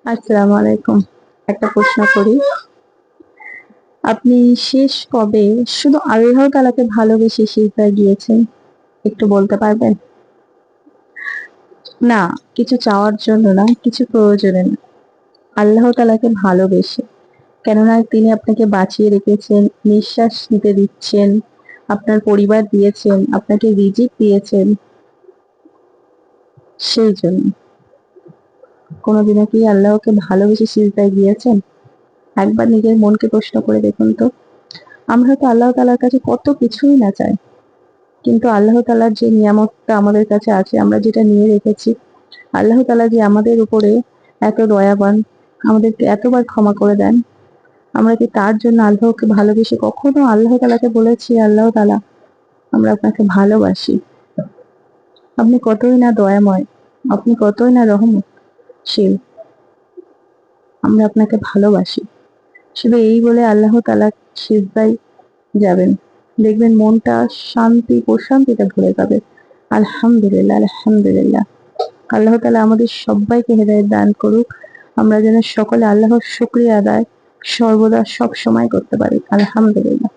আসসালামু আলাইকুম। একটা প্রশ্ন করি। আপনি শেষ কবে শুধু আল্লাহ তাআলাকে ভালোবেসে সিজদায় গিয়েছেন? একটু বলতে পারবেন? না, কিছু চাওয়ার জন্য না, কিছু প্রয়োজনে না। আল্লাহ তাআলাকে ভালোবেসে। কেননা তিনি আপনাকে বাঁচিয়ে রেখেছেন, নিঃশ্বাস নিতে দিচ্ছেন, আপনার পরিবার দিয়েছেন, আপনাকে রিজিক দিয়েছেন, সেইজন্য। কোনদিনও কি আল্লাহকে ভালোবেসে সিজদায় গিয়েছেন? একবার নিজের মনকে প্রশ্ন করে দেখুন তো। আমরা হয়তো আল্লাহ তাআলার কাছে কত কিছুই না চাই। কিন্তু আল্লাহ তাআলার যে নিয়ামতটা আমাদের কাছে আছে, আমরা যেটা নিয়ে রেখেছি, আল্লাহ তাআলা যে আমাদের উপরে এত দয়াবান, আমাদেরকে এতবার ক্ষমা করে দেন, আমরা কি তার জন্য আল্লাহকে ভালোবেসে কখনো আল্লাহ তাআলাকে বলেছি, "আল্লাহ তাআলা, আমরা আপনাকে ভালোবাসি। আপনি কতই না দয়াময়, আপনি কতই না রহমতশীল। আমরা আপনাকে ভালোবাসি।" শুধু এই বলে আল্লাহ তাআলার সিজদায় যাবেন। দেখবেন মনটা শান্তি, প্রশান্তিতে ভরে যাবে। আলহামদুলিল্লাহ, আলহামদুলিল্লাহ। আল্লাহ তাআলা আমাদের সব্বাইকে হেদায়েত দান করুক। আমরা যেন সকলে আল্লাহর শুকরিয়া আদায় সর্বদা সবসময় করতে পারি। আলহামদুলিল্লাহ।